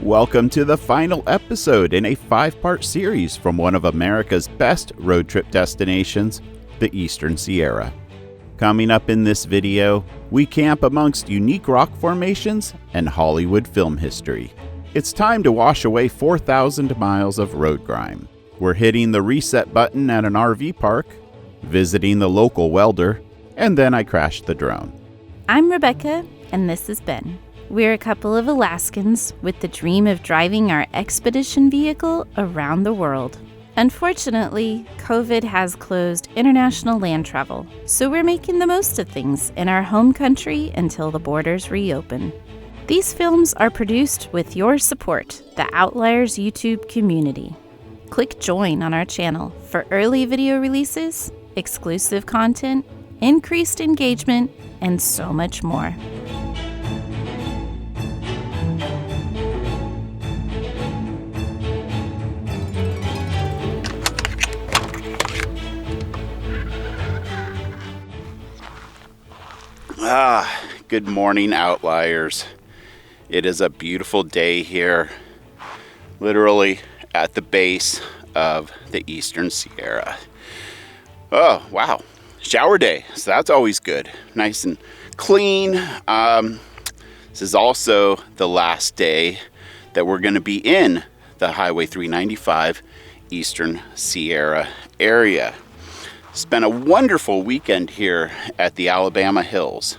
Welcome to the final episode in a 5-part series from one of America's best road trip destinations, the Eastern Sierra. Coming up in this video, we camp amongst unique rock formations and Hollywood film history. It's time to wash away 4,000 miles of road grime. We're hitting the reset button at an RV park, visiting the local welder, and then I crashed the drone. I'm Rebecca, and this is Ben. We're a couple of Alaskans with the dream of driving our expedition vehicle around the world. Unfortunately, COVID has closed international land travel, so we're making the most of things in our home country until the borders reopen. These films are produced with your support, the Outliers YouTube community. Click join on our channel for early video releases, exclusive content, increased engagement, and so much more. Good morning, Outliers. It is a beautiful day here, literally at the base of the Eastern Sierra. Oh, wow. Shower day, so that's always good. Nice and clean. This is also the last day that we're going to be in the Highway 395 Eastern Sierra area. Spent a wonderful weekend here at the Alabama Hills.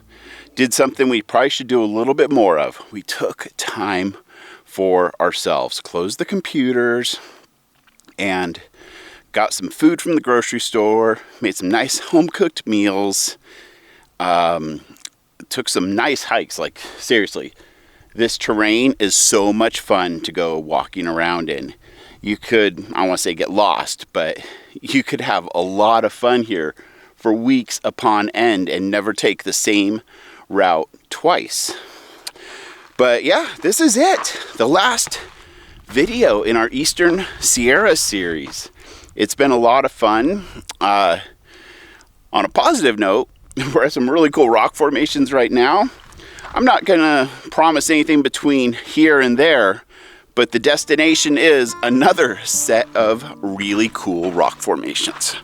Did something we probably should do a little bit more of. We took time for ourselves, closed the computers, and got some food from the grocery store, made some nice home-cooked meals, took some nice hikes. Like, seriously, this terrain is so much fun to go walking around in. You could, I don't want to say get lost, but you could have a lot of fun here for weeks upon end and never take the same route twice. But yeah, this is it. The last video in our Eastern Sierra series. It's been a lot of fun. On a positive note, we're at some really cool rock formations right now. I'm not gonna promise anything between here and there, but the destination is another set of really cool rock formations.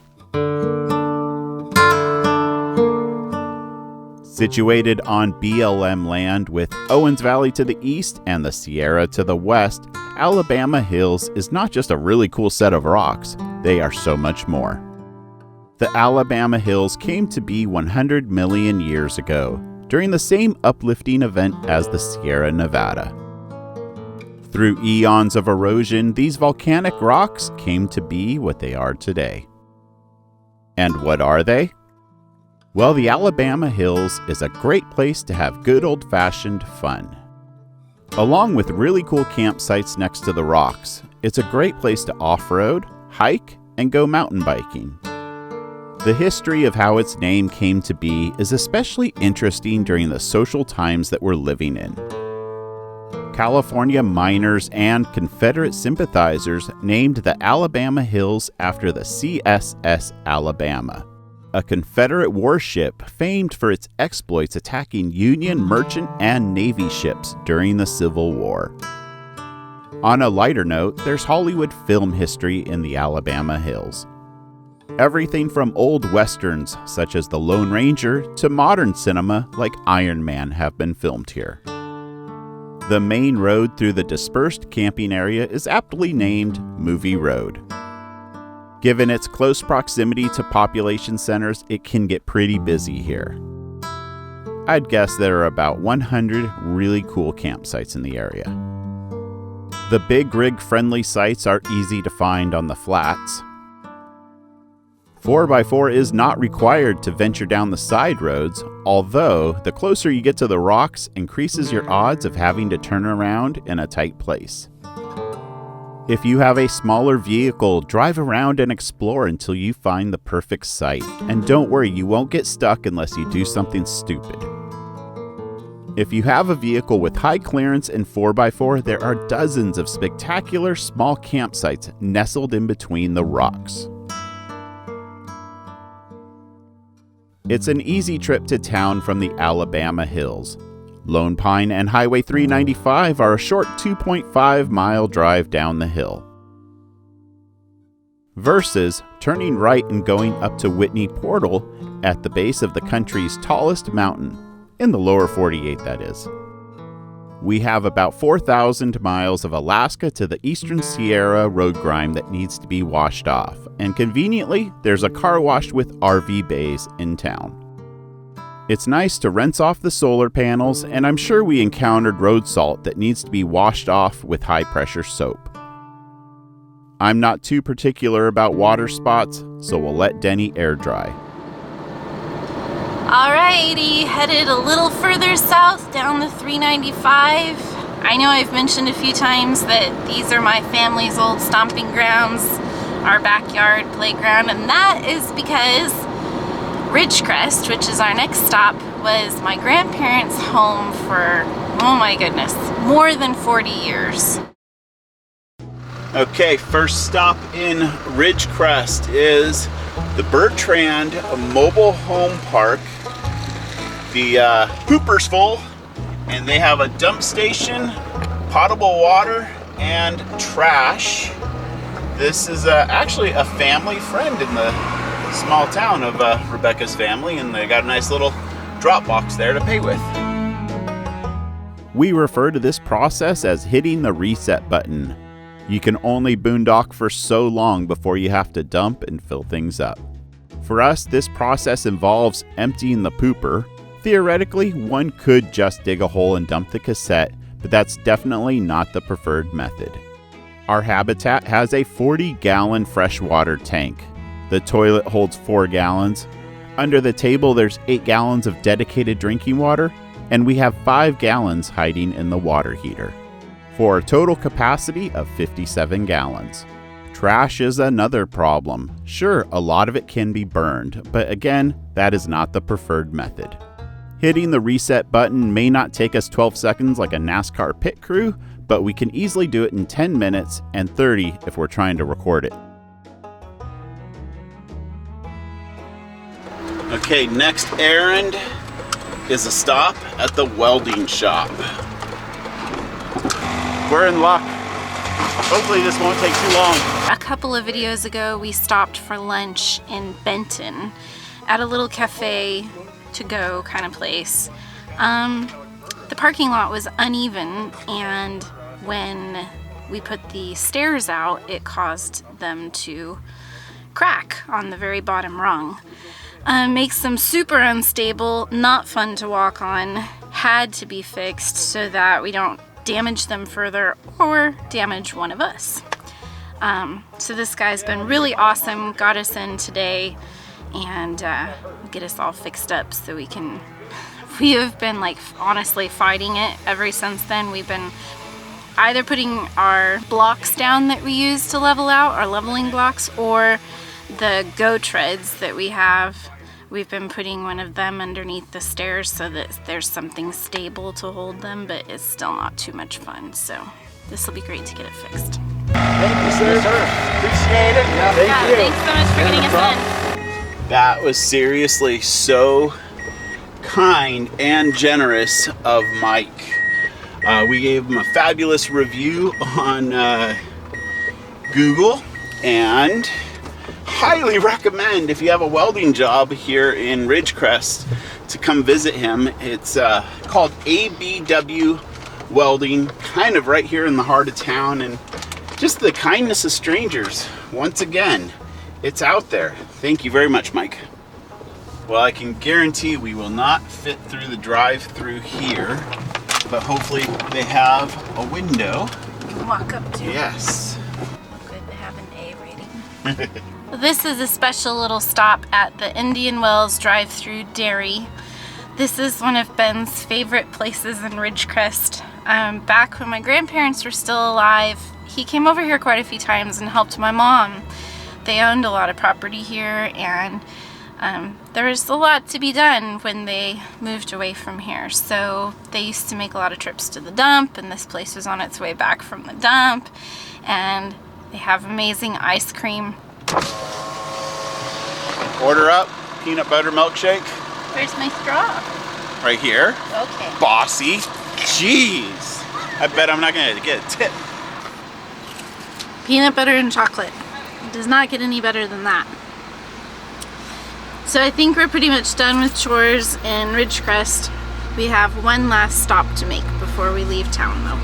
Situated on BLM land with Owens Valley to the east and the Sierra to the west, Alabama Hills is not just a really cool set of rocks, they are so much more. The Alabama Hills came to be 100 million years ago, during the same uplifting event as the Sierra Nevada. Through eons of erosion, these volcanic rocks came to be what they are today. And what are they? Well, the Alabama Hills is a great place to have good old-fashioned fun. Along with really cool campsites next to the rocks, it's a great place to off-road, hike, and go mountain biking. The history of how its name came to be is especially interesting during the social times that we're living in. California miners and Confederate sympathizers named the Alabama Hills after the CSS Alabama, a Confederate warship famed for its exploits attacking Union merchant and Navy ships during the Civil War. On a lighter note, there's Hollywood film history in the Alabama Hills. Everything from old westerns such as The Lone Ranger to modern cinema like Iron Man have been filmed here. The main road through the dispersed camping area is aptly named Movie Road. Given its close proximity to population centers, it can get pretty busy here. I'd guess there are about 100 really cool campsites in the area. The big rig-friendly sites are easy to find on the flats. 4x4 is not required to venture down the side roads, although the closer you get to the rocks increases your odds of having to turn around in a tight place. If you have a smaller vehicle, drive around and explore until you find the perfect site. And don't worry, you won't get stuck unless you do something stupid. If you have a vehicle with high clearance and 4x4, there are dozens of spectacular small campsites nestled in between the rocks. It's an easy trip to town from the Alabama Hills. Lone Pine and Highway 395 are a short 2.5-mile drive down the hill. Versus turning right and going up to Whitney Portal at the base of the country's tallest mountain, in the lower 48 that is. We have about 4,000 miles of Alaska to the Eastern Sierra road grime that needs to be washed off, and conveniently, there's a car wash with RV bays in town. It's nice to rinse off the solar panels, and I'm sure we encountered road salt that needs to be washed off with high-pressure soap. I'm not too particular about water spots, so we'll let Denny air dry. Alrighty, headed a little further south down the 395. I know I've mentioned a few times that these are my family's old stomping grounds, our backyard playground, and that is because Ridgecrest, which is our next stop, was my grandparents' home for, oh my goodness, more than 40 years. Okay, first stop in Ridgecrest is the Bertrand Mobile Home Park. The pooper's full, and they have a dump station, potable water, and trash. This is actually a family friend in the small town of Rebecca's family, and they got a nice little drop box there to pay with. We refer to this process as hitting the reset button. You can only boondock for so long before you have to dump and fill things up. For us, this process involves emptying the pooper. Theoretically, one could just dig a hole and dump the cassette, but that's definitely not the preferred method. Our habitat has a 40-gallon freshwater tank. The toilet holds 4 gallons. Under the table, there's 8 gallons of dedicated drinking water, and we have 5 gallons hiding in the water heater, for a total capacity of 57 gallons. Trash is another problem. Sure, a lot of it can be burned, but again, that is not the preferred method. Hitting the reset button may not take us 12 seconds like a NASCAR pit crew, but we can easily do it in 10 minutes and 30 if we're trying to record it. Okay, next errand is a stop at the welding shop. We're in luck. Hopefully this won't take too long. A couple of videos ago, we stopped for lunch in Benton at a little cafe to go kind of place. The parking lot was uneven, and when we put the stairs out, it caused them to crack on the very bottom rung. Makes them super unstable, not fun to walk on, had to be fixed so that we don't damage them further or damage one of us. So this guy's been really awesome, got us in today and get us all fixed up so we have been like honestly fighting it ever since then. We've been either putting our blocks down that we use to level out, our leveling blocks, or the go treads that we have. We've been putting one of them underneath the stairs so that there's something stable to hold them, but it's still not too much fun. So this will be great to get it fixed. Thank you, sir. Yes, sir. Appreciate it. Yeah, thank you. Thanks so much for getting us in. That was seriously so kind and generous of Mike. We gave him a fabulous review on Google, and highly recommend, if you have a welding job here in Ridgecrest, to come visit him. It's called ABW Welding, kind of right here in the heart of town, and just the kindness of strangers. Once again, it's out there. Thank you very much, Mike. Well, I can guarantee we will not fit through the drive-through here, but hopefully they have a window. You can walk up to. Yes. Good to have an A rating. This is a special little stop at the Indian Wells drive-through dairy. This is one of Ben's favorite places in Ridgecrest. Back when my grandparents were still alive, he came over here quite a few times and helped my mom. They owned a lot of property here, and there was a lot to be done when they moved away from here. So they used to make a lot of trips to the dump, and this place was on its way back from the dump. And they have amazing ice cream. Order up, peanut butter milkshake. Where's my straw? right here. Okay. Bossy. Jeez. I bet I'm not gonna get a tip. Peanut butter and chocolate. It does not get any better than that. So I think we're pretty much done with chores in Ridgecrest. We have one last stop to make before we leave town though.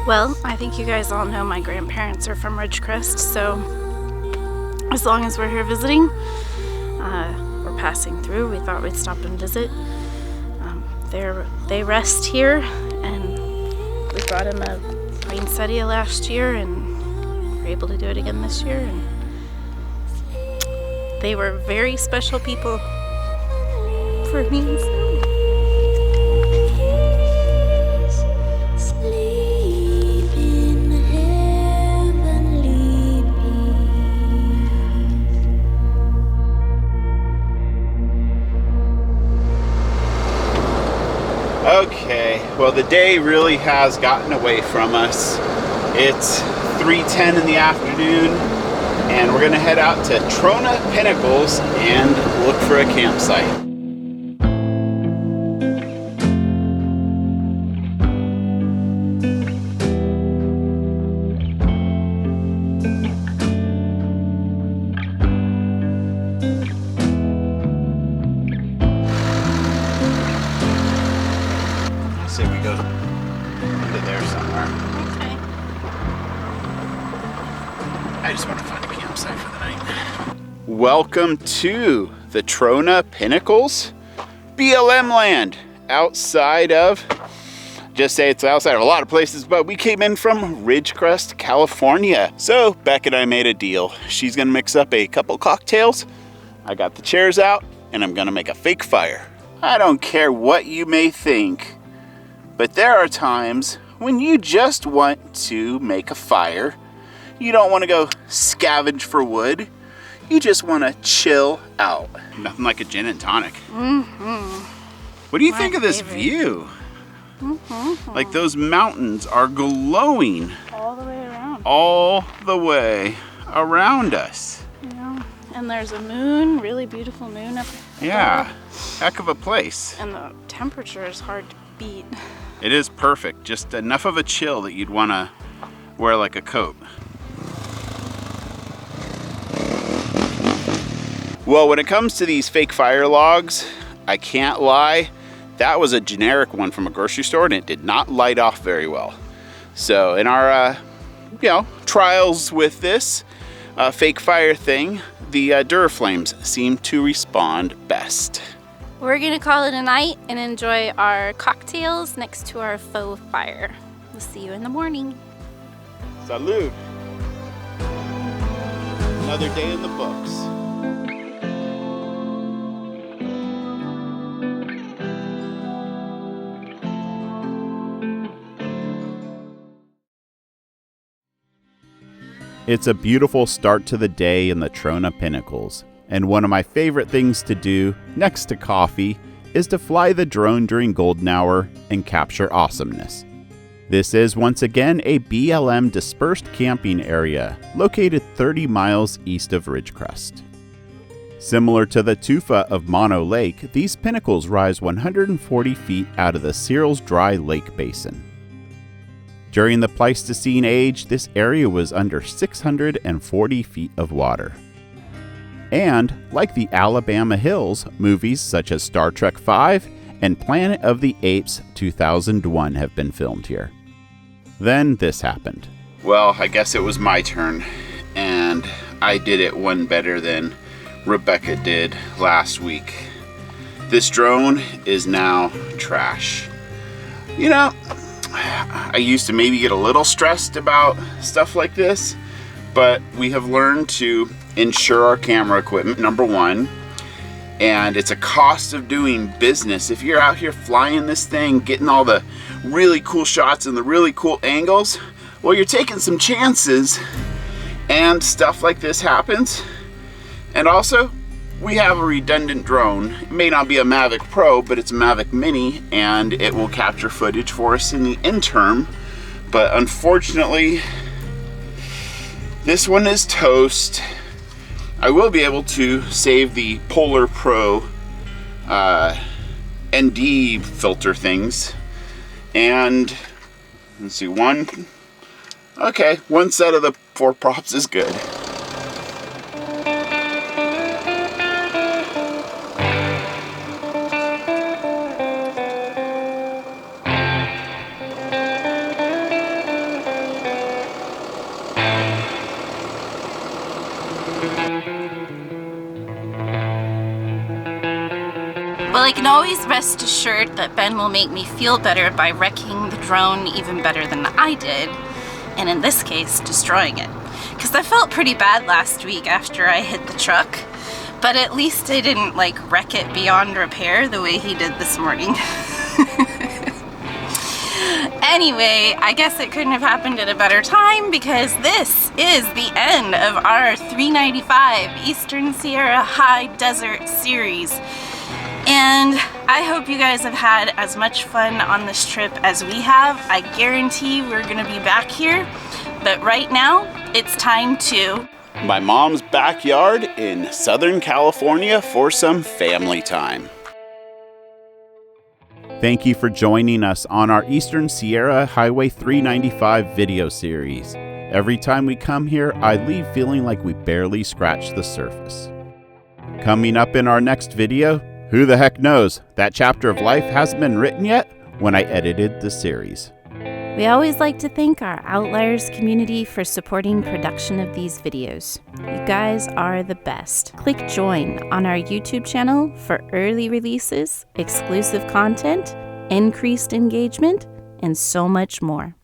Well, I think you guys all know my grandparents are from Ridgecrest, so as long as we're here visiting, we're passing through, we thought we'd stop and visit. They rest here, and we brought them a poinsettia last year, and we're able to do it again this year. And they were very special people for me. Okay, well the day really has gotten away from us. It's 3:10 in the afternoon and we're gonna head out to Trona Pinnacles and look for a campsite. Say we go into there somewhere. Okay. I just want to find a campsite for the night. Welcome to the Trona Pinnacles, BLM land, outside of, just say it's outside of a lot of places, but we came in from Ridgecrest, California. So Beck and I made a deal. She's gonna mix up a couple cocktails. I got the chairs out and I'm gonna make a fake fire. I don't care what you may think, but there are times when you just want to make a fire. You don't want to go scavenge for wood. You just want to chill out. Nothing like a gin and tonic. Mm-hmm. What do you think of this view? Mm-hmm. Like those mountains are glowing All the way around. all the way around us. Yeah. And there's a moon, really beautiful moon up there. Yeah, heck of a place. And the temperature is hard to beat. It is perfect, just enough of a chill that you'd want to wear like a coat. Well, when it comes to these fake fire logs, I can't lie, that was a generic one from a grocery store and it did not light off very well. So in our, trials with this fake fire thing, the Duraflames seem to respond best. We're gonna call it a night and enjoy our cocktails next to our faux fire. We'll see you in the morning. Salud. Another day in the books. It's a beautiful start to the day in the Trona Pinnacles. And one of my favorite things to do, next to coffee, is to fly the drone during golden hour and capture awesomeness. This is once again a BLM dispersed camping area located 30 miles east of Ridgecrest. Similar to the tufa of Mono Lake, these pinnacles rise 140 feet out of the Searles Dry Lake Basin. During the Pleistocene age, this area was under 640 feet of water. And, like the Alabama Hills, movies such as Star Trek V and Planet of the Apes 2001 have been filmed here. Then this happened. Well, I guess it was my turn, and I did it one better than Rebecca did last week. This drone is now trash. You know, I used to maybe get a little stressed about stuff like this, but we have learned to insure our camera equipment, number one, and it's a cost of doing business. If you're out here flying this thing, getting all the really cool shots and the really cool angles, well, you're taking some chances and stuff like this happens. And also, we have a redundant drone. It may not be a Mavic Pro, but it's a Mavic Mini, and it will capture footage for us in the interim. But unfortunately, this one is toast. I will be able to save the Polar Pro ND filter things. And let's see, one set of the 4 props is good. Well, I can always rest assured that Ben will make me feel better by wrecking the drone even better than I did, and in this case, destroying it. Because I felt pretty bad last week after I hit the truck, but at least I didn't wreck it beyond repair the way he did this morning. Anyway, I guess it couldn't have happened at a better time, because this is the end of our 395 Eastern Sierra High Desert series. And I hope you guys have had as much fun on this trip as we have. I guarantee we're gonna be back here, but right now it's time to my mom's backyard in Southern California for some family time. Thank you for joining us on our Eastern Sierra Highway 395 video series. Every time we come here, I leave feeling like we barely scratched the surface. Coming up in our next video, who the heck knows? That chapter of life hasn't been written yet when I edited the series. We always like to thank our Outliers community for supporting production of these videos. You guys are the best. Click join on our YouTube channel for early releases, exclusive content, increased engagement, and so much more.